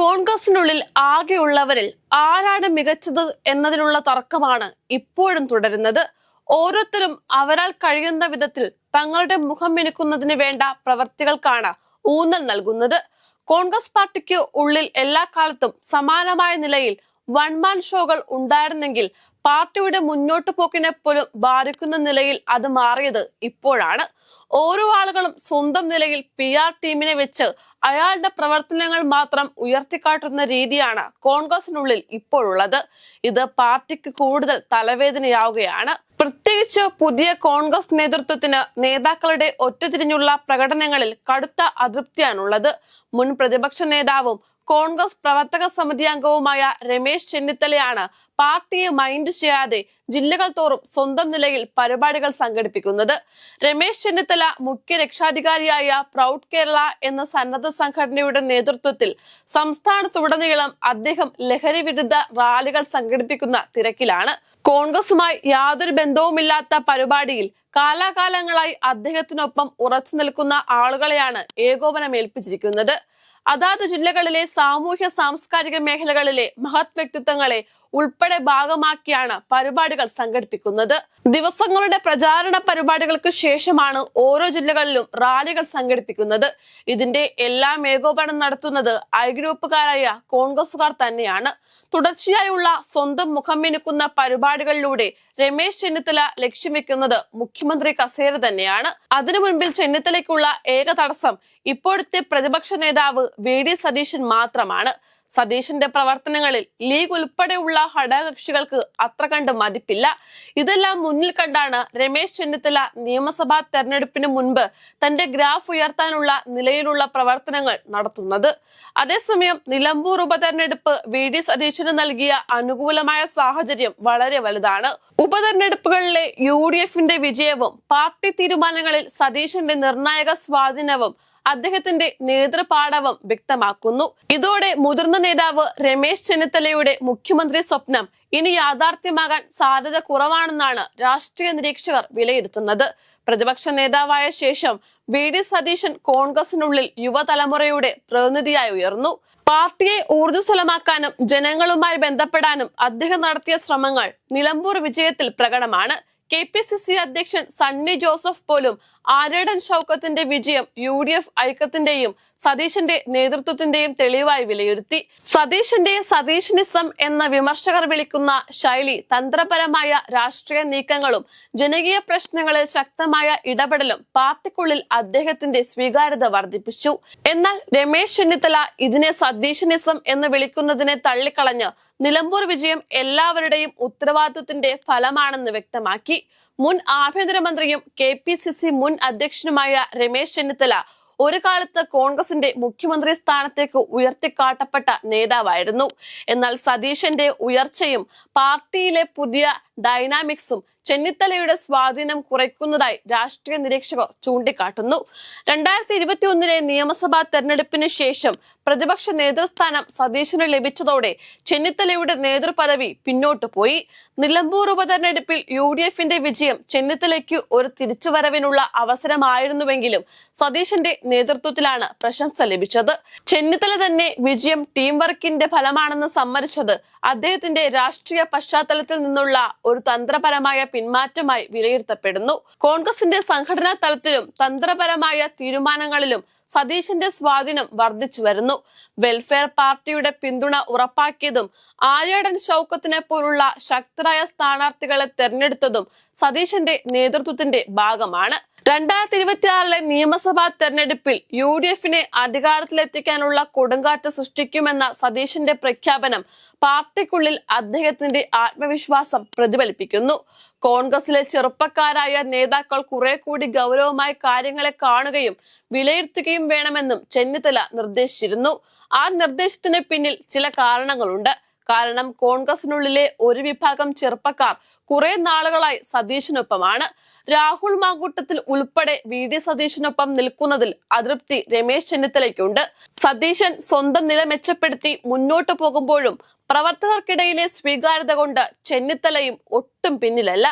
കോൺഗ്രസിനുള്ളിൽ ആകെയുള്ളവരിൽ ആരാണ് മികച്ചത് എന്നതിലുള്ള തർക്കമാണ് ഇപ്പോഴും തുടരുന്നത്. ഓരോരുത്തരും അവരാൽ കഴിയുന്ന വിധത്തിൽ തങ്ങളുടെ മുഖം മിനുക്കുന്നതിന് വേണ്ട പ്രവർത്തികൾക്കാണ് ഊന്നൽ നൽകുന്നത്. കോൺഗ്രസ് പാർട്ടിക്ക് ഉള്ളിൽ എല്ലാ കാലത്തും സമാനമായ നിലയിൽ വൺമാൻ ഷോകൾ ഉണ്ടായിരുന്നെങ്കിൽ പാർട്ടിയുടെ മുന്നോട്ടു പോക്കിനെ പോലും ബാധിക്കുന്ന നിലയിൽ അത് മാറിയത് ഇപ്പോഴാണ്. ഓരോ ആളുകളും സ്വന്തം നിലയിൽ PR ടീമിനെ വെച്ച് അയാളുടെ പ്രവർത്തനങ്ങൾ മാത്രം ഉയർത്തിക്കാട്ടുന്ന രീതിയാണ് കോൺഗ്രസിനുള്ളിൽ ഇപ്പോഴുള്ളത്. ഇത് പാർട്ടിക്ക് കൂടുതൽ തലവേദനയാവുകയാണ്. പ്രത്യേകിച്ച് പുതിയ കോൺഗ്രസ് നേതൃത്വത്തിന് നേതാക്കളുടെ ഒറ്റതിരിഞ്ഞുള്ള പ്രകടനങ്ങളിൽ കടുത്ത അതൃപ്തിയാണുള്ളത്. മുൻ പ്രതിപക്ഷ നേതാവും കോൺഗ്രസ് പ്രവർത്തക സമിതി അംഗവുമായ രമേശ് ചെന്നിത്തലയാണ് പാർട്ടിയെ മൈൻഡ് ചെയ്യാതെ ജില്ലകൾ തോറും സ്വന്തം നിലയിൽ പരിപാടികൾ സംഘടിപ്പിക്കുന്നത്. രമേശ് ചെന്നിത്തല മുഖ്യ രക്ഷാധികാരിയായ പ്രൗഡ് കേരള എന്ന സന്നദ്ധ സംഘടനയുടെ നേതൃത്വത്തിൽ സംസ്ഥാനത്തുടനീളം അദ്ദേഹം ലഹരി വിരുദ്ധ റാലികൾ സംഘടിപ്പിക്കുന്ന തിരക്കിലാണ്. കോൺഗ്രസുമായി യാതൊരു ബന്ധവുമില്ലാത്ത പരിപാടിയിൽ കാലാകാലങ്ങളായി അദ്ദേഹത്തിനൊപ്പം ഉറച്ചു നിൽക്കുന്ന ആളുകളെയാണ് ഏകോപനം ഏൽപ്പിച്ചിരിക്കുന്നത്. അതാത് ജില്ലകളിലെ സാമൂഹ്യ സാംസ്കാരിക മേഖലകളിലെ മഹത് വ്യക്തിത്വങ്ങളെ ഉൾപ്പെടെ ഭാഗമാക്കിയാണ് പരിപാടികൾ സംഘടിപ്പിക്കുന്നത്. ദിവസങ്ങളുടെ പ്രചാരണ പരിപാടികൾക്ക് ശേഷമാണ് ഓരോ ജില്ലകളിലും റാലികൾ സംഘടിപ്പിക്കുന്നത്. ഇതിന്റെ എല്ലാം ഏകോപനം നടത്തുന്നത് ഐ ഗ്രൂപ്പുകാരായ കോൺഗ്രസുകാർ തന്നെയാണ്. തുടർച്ചയായുള്ള സ്വന്തം മുഖം മിനുക്കുന്ന പരിപാടികളിലൂടെ രമേശ് ചെന്നിത്തല ലക്ഷ്യം വെക്കുന്നത് മുഖ്യമന്ത്രി കസേര തന്നെയാണ്. അതിനു മുൻപിൽ ചെന്നിത്തലയ്ക്കുള്ള ഏക തടസ്സം ഇപ്പോഴത്തെ പ്രതിപക്ഷ നേതാവ് VD സതീശൻ മാത്രമാണ്. സതീശന്റെ പ്രവർത്തനങ്ങളിൽ ലീഗ് ഉൾപ്പെടെയുള്ള ഘടകകക്ഷികൾക്ക് അത്ര കണ്ട് മതിപ്പില്ല. ഇതെല്ലാം മുന്നിൽ കണ്ടാണ് രമേശ് ചെന്നിത്തല നിയമസഭാ തെരഞ്ഞെടുപ്പിന് മുൻപ് തന്റെ ഗ്രാഫ് ഉയർത്താനുള്ള നിലയിലുള്ള പ്രവർത്തനങ്ങൾ നടത്തുന്നത്. അതേസമയം നിലമ്പൂർ ഉപതെരഞ്ഞെടുപ്പ് VD സതീശന് നൽകിയ അനുകൂലമായ സാഹചര്യം വളരെ വലുതാണ്. ഉപതെരഞ്ഞെടുപ്പുകളിലെ UDFന്റെ വിജയവും പാർട്ടി തീരുമാനങ്ങളിൽ സതീശന്റെ നിർണായക സ്വാധീനവും അദ്ദേഹത്തിന്റെ നേതൃപാടവം വ്യക്തമാക്കുന്നു. ഇതോടെ മുതിർന്ന നേതാവ് രമേശ് ചെന്നിത്തലയുടെ മുഖ്യമന്ത്രി സ്വപ്നം ഇനി യാഥാർത്ഥ്യമാകാൻ സാധ്യത കുറവാണെന്നാണ് രാഷ്ട്രീയ നിരീക്ഷകർ വിലയിരുത്തുന്നത്. പ്രതിപക്ഷ നേതാവായ ശേഷം VD സതീശൻ കോൺഗ്രസിനുള്ളിൽ യുവതലമുറയുടെ പ്രതിനിധിയായി ഉയർന്നു. പാർട്ടിയെ ഊർജ്ജസ്വലമാക്കാനും ജനങ്ങളുമായി ബന്ധപ്പെടാനും അദ്ദേഹം നടത്തിയ ശ്രമങ്ങൾ നിലമ്പൂർ വിജയത്തിൽ പ്രകടമാണ്. KPCC അധ്യക്ഷൻ സണ്ണി ജോസഫ് പോലും ആര്യടൻ ഷൗക്കത്തിന്റെ വിജയം UDF ഐക്യത്തിന്റെയും സതീശന്റെ നേതൃത്വത്തിന്റെയും തെളിവായി വിലയിരുത്തി. സതീശന്റെ സതീശനിസം എന്ന വിമർശകർ വിളിക്കുന്ന ശൈലി തന്ത്രപരമായ രാഷ്ട്രീയ നീക്കങ്ങളും ജനകീയ പ്രശ്നങ്ങളിൽ ശക്തമായ ഇടപെടലും പാർട്ടിക്കുള്ളിൽ അദ്ദേഹത്തിന്റെ സ്വീകാര്യത വർദ്ധിപ്പിച്ചു. എന്നാൽ രമേശ് ചെന്നിത്തല ഇതിനെ സതീശനിസം എന്ന് വിളിക്കുന്നതിനെ തള്ളിക്കളഞ്ഞ് നിലമ്പൂർ വിജയം എല്ലാവരുടെയും ഉത്തരവാദിത്വത്തിന്റെ ഫലമാണെന്ന് വ്യക്തമാക്കി. മുൻ ആഭ്യന്തരമന്ത്രിയും KPCC മുൻ അധ്യക്ഷനുമായ രമേശ് ചെന്നിത്തല ഒരു കാലത്ത് കോൺഗ്രസിന്റെ മുഖ്യമന്ത്രി സ്ഥാനത്തേക്ക് ഉയർത്തിക്കാട്ടപ്പെട്ട നേതാവായിരുന്നു. എന്നാൽ സതീശന്റെ ഉയർച്ചയും പാർട്ടിയിലെ പുതിയ ഡൈനാമിക്സും ചെന്നിത്തലയുടെ സ്വാധീനം കുറയ്ക്കുന്നതായി രാഷ്ട്രീയ നിരീക്ഷകർ ചൂണ്ടിക്കാട്ടുന്നു. 2021 നിയമസഭാ തെരഞ്ഞെടുപ്പിന് ശേഷം പ്രതിപക്ഷ നേതൃസ്ഥാനം സതീശന് ലഭിച്ചതോടെ ചെന്നിത്തലയുടെ നേതൃപദവി പിന്നോട്ടു പോയി. നിലമ്പൂർ ഉപതെരഞ്ഞെടുപ്പിൽ UDFന്റെ വിജയം ചെന്നിത്തലയ്ക്ക് ഒരു തിരിച്ചുവരവിനുള്ള അവസരമായിരുന്നുവെങ്കിലും സതീശന്റെ നേതൃത്വത്തിലാണ് പ്രശംസ ലഭിച്ചത്. ചെന്നിത്തല തന്നെ വിജയം ടീം വർക്കിന്റെ ഫലമാണെന്ന് സമ്മതിച്ചത് അദ്ദേഹത്തിന്റെ രാഷ്ട്രീയ പശ്ചാത്തലത്തിൽ നിന്നുള്ള ഒരു തന്ത്രപരമായ പിന്മാറ്റമായി വിലയിരുത്തപ്പെടുന്നു. കോൺഗ്രസിന്റെ സംഘടനാ തലത്തിലും തന്ത്രപരമായ തീരുമാനങ്ങളിലും സതീശന്റെ സ്വാധീനം വർദ്ധിച്ചു വരുന്നു. വെൽഫെയർ പാർട്ടിയുടെ പിന്തുണ ഉറപ്പാക്കിയതും ആര്യടൻ ഷൗക്കത്തിനെ പോലുള്ള ശക്തരായ സ്ഥാനാർത്ഥികളെ തെരഞ്ഞെടുത്തതും സതീശന്റെ നേതൃത്വത്തിന്റെ ഭാഗമാണ്. 2026 നിയമസഭാ തെരഞ്ഞെടുപ്പിൽ UDFനെ അധികാരത്തിലെത്തിക്കാനുള്ള കൊടുങ്കാറ്റ് സൃഷ്ടിക്കുമെന്ന സതീശന്റെ പ്രഖ്യാപനം പാർട്ടിക്കുള്ളിൽ അദ്ദേഹത്തിന്റെ ആത്മവിശ്വാസം പ്രതിഫലിപ്പിക്കുന്നു. കോൺഗ്രസിലെ ചെറുപ്പക്കാരായ നേതാക്കൾ കുറെ കൂടി ഗൗരവമായി കാര്യങ്ങളെ കാണുകയും വിലയിരുത്തുകയും വേണമെന്നും ചെന്നിത്തല നിർദ്ദേശിച്ചിരുന്നു. ആ നിർദ്ദേശത്തിന് പിന്നിൽ ചില കാരണങ്ങളുണ്ട്. കാരണം കോൺഗ്രസിനുള്ളിലെ ഒരു വിഭാഗം ചെറുപ്പക്കാർ കുറെ നാളുകളായി സതീശനൊപ്പമാണ്. രാഹുൽ മാങ്കൂട്ടത്തിൽ ഉൾപ്പെടെ VD സതീശനൊപ്പം നിൽക്കുന്നതിൽ അതൃപ്തി രമേശ് ചെന്നിത്തലയ്ക്കുണ്ട്. സതീശൻ സ്വന്തം നില മെച്ചപ്പെടുത്തി മുന്നോട്ടു പോകുമ്പോഴും പ്രവർത്തകർക്കിടയിലെ സ്വീകാര്യത കൊണ്ട് ചെന്നിത്തലയും ഒട്ടും പിന്നിലല്ല.